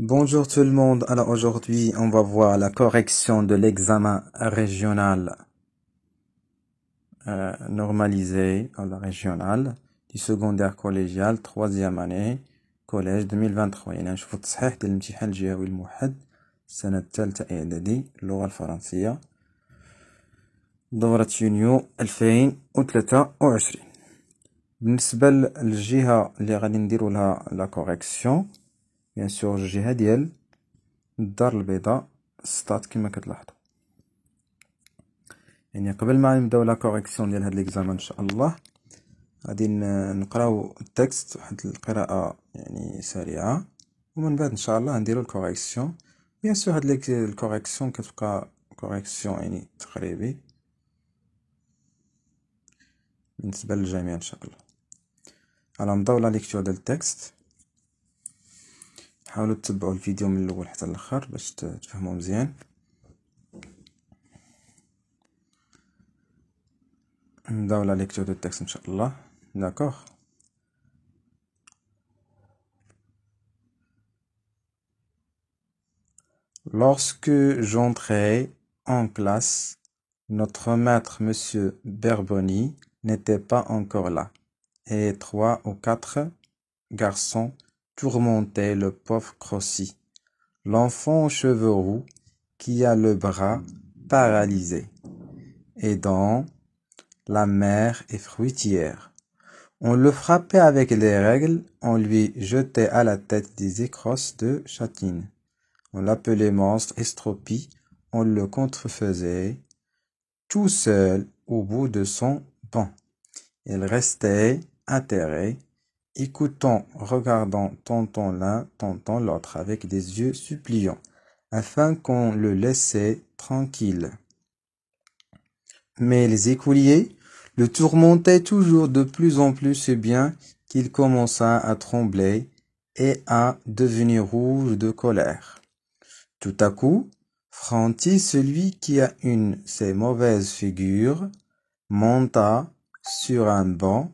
Bonjour tout le monde. Alors aujourd'hui, on va voir la correction de l'examen régional normalisé, ou la régionale du secondaire collégial, troisième année, collège 2023. يعني نشوفوا التصحيح ديال الامتحان الجهوي الموحد السنة الثالثة إعدادي اللغة الفرنسية دورة يونيو 2023. بالنسبة للجهة اللي غادي نديرو لها لا كوريكسيون بيان سور الجهة ديال الدار البيضاء ستات كما كتلاحظوا. يعني قبل ما نبداو لا كوريكسيون ديال هاد ليكزامان ان شاء الله غادي نقراو التكست واحد القراءة يعني سريعة ومن بعد ان شاء الله نديرو الكوريكسيون. بيان سور هاد الكوريكسيون كتبقى كوريكسيون يعني تقريبي بالنسبة للجميع ان شاء الله. على نبداو لا ليكتور ديال التكست. حاولوا تتبعوا الفيديو من الاول حتى الاخر باش تفهموا مزيان. نبداو لا ليكتور دو تكست ان شاء الله. D'accord. Lorsque j'entrais en classe, notre maître, monsieur Berboni, n'était pas encore là, et 3 ou 4 garçons tourmentaient le pauvre Crossi, l'enfant aux cheveux roux qui a le bras paralysé, et dont la mère est fruitière. On le frappait avec les règles, on lui jetait à la tête des écrosses de châtine. On l'appelait monstre Estropie, on le contrefaisait tout seul au bout de son banc. Il restait atterré, écoutant, regardant tantôt l'un, tantôt l'autre avec des yeux suppliants, afin qu'on le laissait tranquille. Mais les écoliers le tourmentaient toujours de plus en plus si bien qu'il commença à trembler et à devenir rouge de colère. Tout à coup, Franti, celui qui a une ces mauvaises figures, monta sur un banc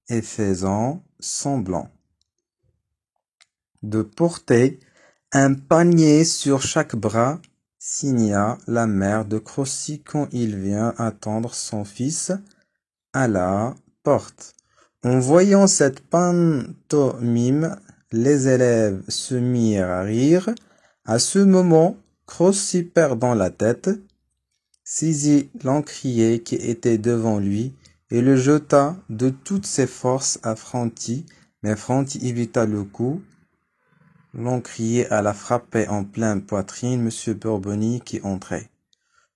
et faisant semblant de porter un panier sur chaque bras, signa la mère de Crossi quand il vient attendre son fils à la porte. En voyant cette pantomime, les élèves se mirent à rire. À ce moment, Crossi, perdant la tête, saisit l'encrier qui était devant lui et le jeta de toutes ses forces à Franti, mais Franti évita le coup. L'encrier alla frapper en pleine poitrine monsieur Berboni qui entrait.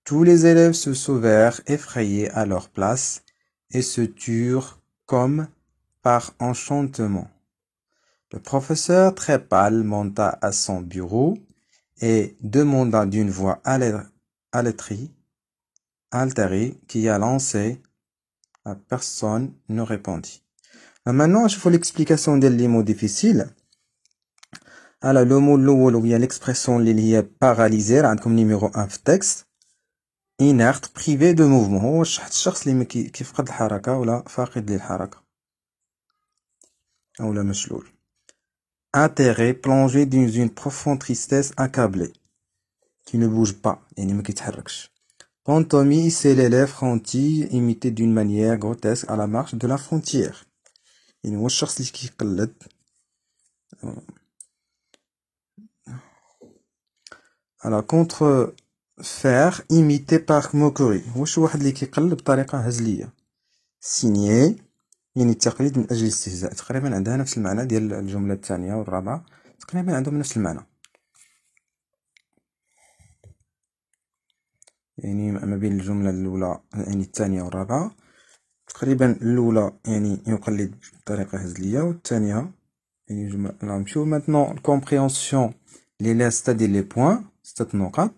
Tous les élèves se sauvèrent effrayés à leur place et se turent comme par enchantement. Le professeur très pâle monta à son bureau et demanda d'une voix altérée qui a lancé. La personne ne répondit. Maintenant, je fais l'explication des mots difficiles. Alors, le mot l'eau, il y a l'expression qui est paralysée, comme numéro 1 في texte. Inerte, privé de mouvement. هو الشخص اللي كيفقد الحركة ولا فاقد للحركة أو لا مشلول. Atterré, plongé dans une profonde tristesse, accablé, qui ne bouge pas, يعني ما كيتحركش. Pantomime, c'est l'élève Franti imité d'une manière grotesque à la marche de la frontière. يعني هو الشخص اللي كيقلد. Alors, contrefaire, imité par moquerie. هو شي واحد اللي كيقلد بطريقة هزلية. Signé, يعني التقليد من أجل الاستهزاء. تقريبا عندها نفس المعنى ديال الجملة الثانية والرابعة. تقريبا عندهم نفس المعنى. يعني ما بين الجملة الأولى يعني الثانية والرابعة تقريبا الأولى يعني يقلد بطريقة هزلية والثانية يعني جملة. نمشيو maintenant الكومبريhension les laisse c'est-à-dire les points ست نقط.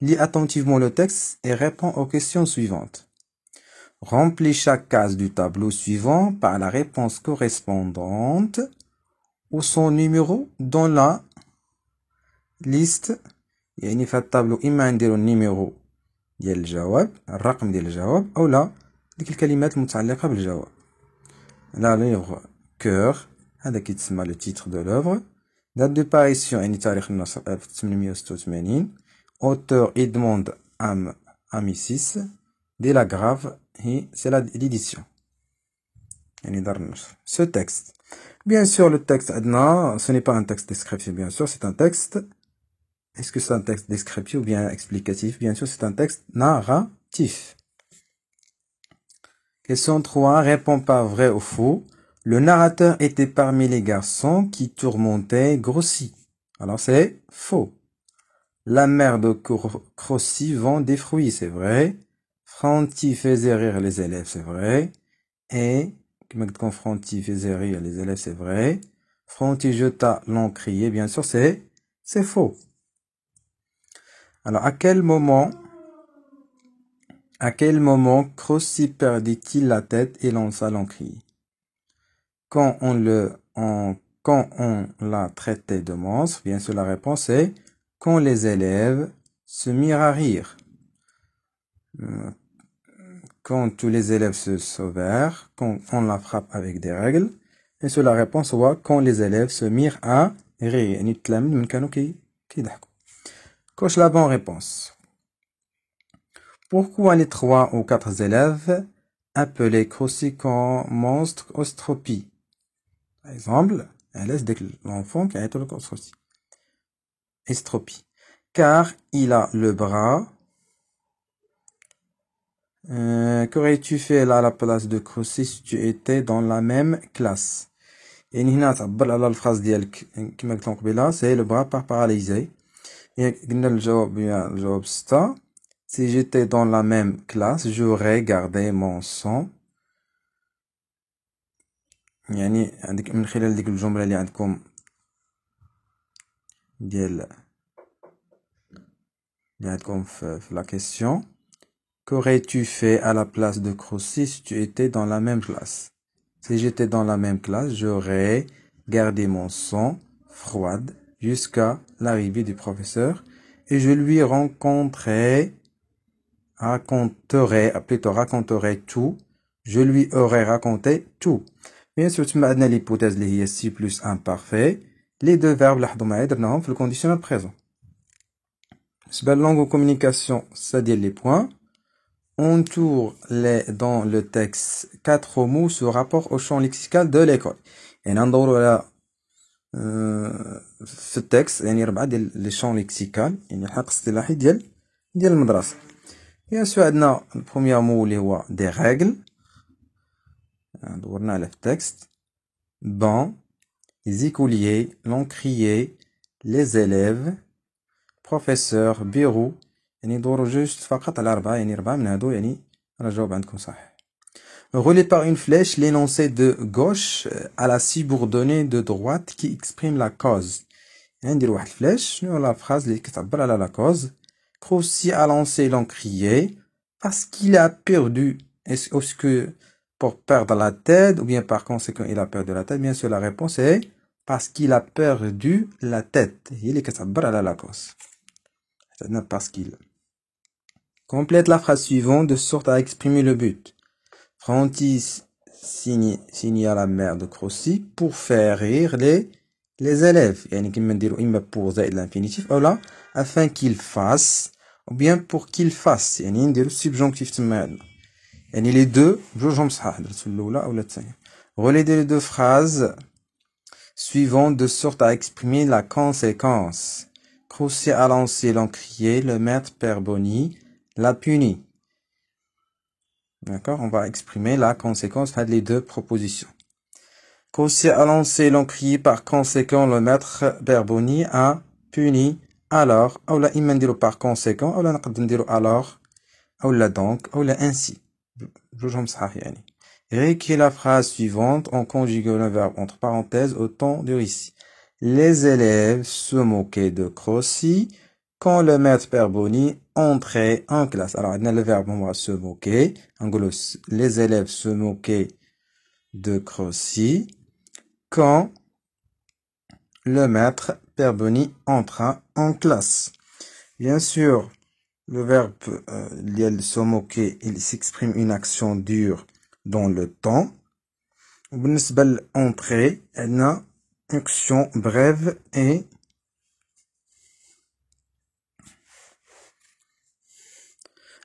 Lis attentivement le texte et réponds aux questions suivantes. Remplis chaque case du tableau suivant par la réponse correspondante ou son numéro dans la liste. يعني في التابلو إما نديرو النيميرو ديال الجواب الرقم ديال الجواب أو لا ديك الكلمات المتعلقة بالجواب. لا ليغ كور هذا كيتسمى لو تيتر دو لوفر Date de parution, يعني تاريخ النشر 1886. Auteur Edmond Amicis. Dès la grave, c'est l'édition. Ce texte. Bien sûr, le texte, ce n'est pas un texte descriptif, bien sûr, c'est un texte. Est-ce que c'est un texte descriptif ou bien explicatif? Bien sûr, c'est un texte narratif. Question 3. Réponds pas vrai ou faux. Le narrateur était parmi les garçons qui tourmentaient Grossi. Alors, c'est faux. La mère de Grossi vend des fruits, c'est vrai. Franti faisait rire les élèves, c'est vrai. Et, comme Franti faisait rire les élèves, c'est vrai. Franti jeta l'encrier, bien sûr, c'est faux. Alors, à quel moment Grossi perdit-il la tête et lança l'encrier? Quand on l'a traité de monstre, bien sûr, la réponse est quand les élèves se mirent à rire. Quand tous les élèves se sauvèrent, quand on la frappe avec des règles, bien sûr, la réponse est quand les élèves se mirent à rire. Coche la bonne réponse. Pourquoi les 3 ou 4 élèves appelaient Grossi comme monstre ostropie? Par exemple, elle laisse l'enfant qui a été le Grossi. Estropie. Car il a le bras. Qu'aurais-tu fait là à la place de Grossi si tu étais dans la même classe? Et هنا تعبر على الفراز ديالك كما قلت لكم قبيله c'est le bras pas paralysé. Et قلنا الجواب 6. Si j'étais dans la même classe, j'aurais gardé mon sang. يعني عندك من خلال ديك الجملة اللي عندكم ديال في la question. Qu'aurais-tu fait à la place de Grossi si tu étais dans la même classe? Si j'étais dans la même classe, j'aurais gardé mon sang froide jusqu'à l'arrivée du professeur et je lui raconterais tout. Je lui aurais raconté tout. Bien sûr, tu m'as donné l'hypothèse اللي هي si plus imparfait. Les deux verbes لاحظوا معايا درناهم في le conditionnel présent. C'est la langue de communication, c'est-à-dire les points. On tourne dans le texte 4 mots sur rapport au champ lexical de l'école. Et on a ce texte, يعني 4 ديال les champs lexicaux, يعني الحق اصطلاحي ديال المدرسة. Bien sûr, عندنا le premier mot اللي هو des règles. دورنا على التكست. Banc, les écoliers, l'encrier, les élèves, professeur, bureau. يعني ندورو جوست فقط على 4 يعني 4 من هادو يعني راه الجواب عندكم صح. Relié par une flèche l'énoncé de gauche à la subordonnée de droite qui exprime la cause. يعني ندير واحد الفلاش شنو لا phrase اللي كتعبر على la cause. Grossi a lancé l'encrier parce qu'il a perdu. Est-ce que pour perdre la tête ou bien par conséquent il a perdu la tête? Bien sûr la réponse est parce qu'il a perdu la tête. هي اللي كتعبر على la cause. C'est-à-dire parce qu'il. Complète la phrase suivante de sorte à exprimer le but. Franti signa la mère de Grossi pour faire rire les élèves. يعني كما نديرو إما pour زائد l'infinitif أو لا afin qu'il fasse ou bien pour qu'il fasse. يعني نديرو subjonctif تما عندنا. يعني les deux جوجهم صحاح درت في الأولى أو الثانية. Relais les deux phrases suivantes de sorte à exprimer la conséquence. Grossi a lancé l'encrier, le maître Père Boni l'a puni. D'accord, on va exprimer la conséquence de les deux propositions. Grossi a lancé l'encrier, par conséquent, le maître Père Boni a puni. Alors, ou la imandiro par conséquent, ou la naqdndiro alors, ou la donc, ou la ainsi. جوجهم صحاح يعني. Réécris la phrase suivante en conjuguant le verbe entre parenthèses au temps de récit. Les élèves se moquaient de Grossi quand le maître Père Boni entrait en classe. Alors, on a le verbe on va se moquer. En gros, les élèves se moquaient de Grossi quand le maître Père Boni entra en classe. Bien sûr, le verbe se moquer, il s'exprime une action dure dans le temps. بالنسبة للentrée, on a action brève et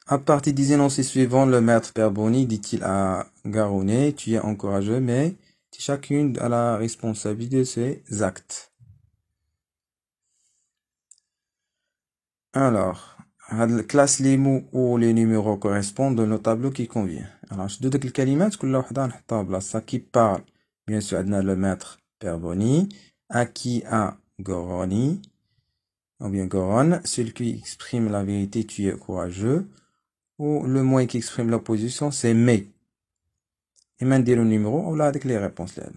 à partir des énoncés suivants, le maître Père Boni dit-il à Garonnet, tu es encourageux, mais chacune a la responsabilité de ses actes. Alors, classe les mots ou les numéros correspondent dans le tableau qui convient. Alors, je dois dire les كل واحدة نحطها بلاصتها qui parle. Bien sûr, عندنا le maître Père Boni, à qui a Goroni, ou bien Goron, celui qui exprime la vérité, tu es courageux, ou le mot qui exprime l'opposition, c'est mais. Et maintenant, le numéro, on a avec les réponses là.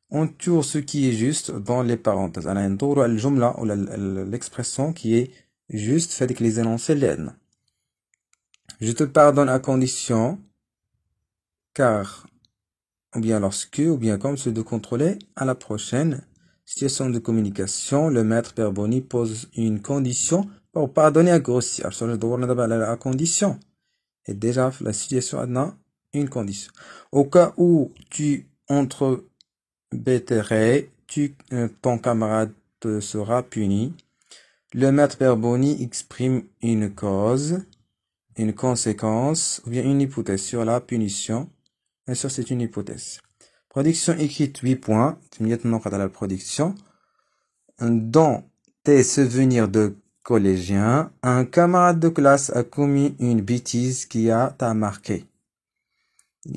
On tourne ce qui est juste dans les parenthèses. On a un tour ou l'expression qui est juste fait avec les énoncés là. Je te pardonne à condition, car, ou bien lorsque, ou bien comme c'est de contrôler, à la prochaine situation de communication, le maître Père Boni pose une condition pour pardonner à grossir. Alors, je dois d'abord la condition. Et déjà, la situation a une condition. Au cas où tu entrebêterais, ton camarade te sera puni. Le maître Père Boni exprime une cause, une conséquence, ou bien une hypothèse sur la punition. Bien sûr, c'est une hypothèse. Production écrite 8 points. Maintenant, à la production. Dans tes souvenirs de collégien, un camarade de classe a commis une bêtise qui t'a marqué.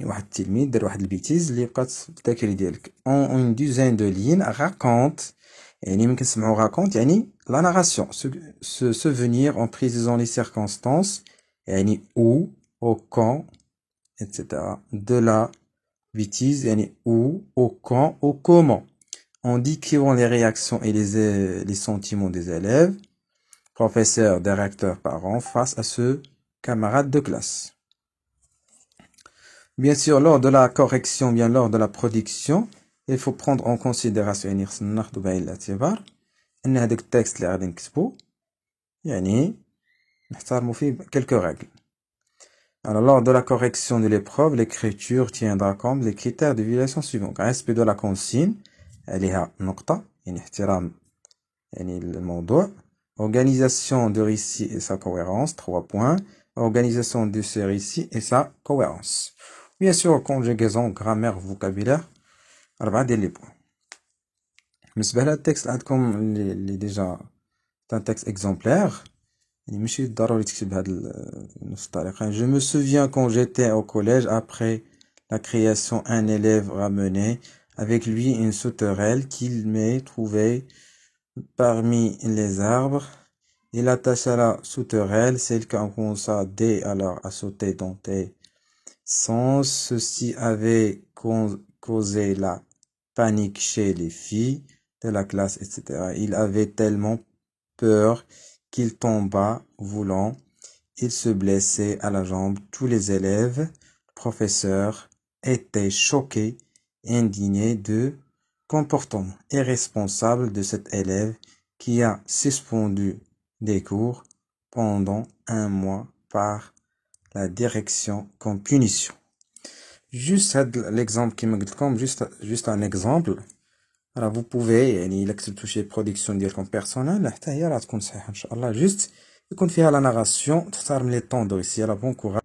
واحد التلميذ دار واحد البيتيز اللي بقات في الذاكرة ديالك. En une dizaine de lignes, raconte. يعني ممكن نسمعو raconte يعني la narration, se souvenir en précisant les circonstances, يعني où, au quand, etc. de la bêtise, يعني où, au quand, au comment. En décrivant les réactions et les sentiments des élèves, professeurs, directeurs, parents, face à ce camarade de classe. Bien sûr, lors de la correction, bien lors de la production, il faut prendre en considération ان هذاك التكست اللي غادي نكتبو يعني نحترمو فيه quelques règles. Alors, lors de la correction de l'épreuve, l'écriture tiendra compte des critères de violation suivants. Respect de la consigne, عليها نقطة يعني احترام يعني الموضوع. Organisation de récit et sa cohérence, 3 points. Organisation de ce récit et sa cohérence. Bien sûr, conjugaison, grammaire, vocabulaire, 4 ديال لي بوين. بالنسبة لهاد التكست عندكم اللي ديجا c'est un texte exemplaire. يعني ماشي ضروري تكتب بهاد نفس الطريقة. Je me souviens quand j'étais au collège, après la création, un élève ramenait avec lui une sauterelle qu'il m'ait trouvée parmi les arbres. Il attacha la sauterelle, celle qu'on commença dès alors à sauter dans tes sens. Ceci avait causé la panique chez les filles de la classe, etc. Il avait tellement peur qu'il tomba voulant. Il se blessait à la jambe. Tous les élèves, le professeur, étaient choqués, indignés de comportement irresponsable de cet élève qui a suspendu des cours pendant 1 mois par la direction comme punition. Juste l'exemple qui me comme juste un exemple. Alors vous pouvez يعني إلا كتبتو شي برودكسيون ديالكم بيرسونيل حتى هي راه تكون صحيحة إن شاء الله. جوست يكون فيها لا ناراسيون تحترم لي طون دو ريسي. bon courage.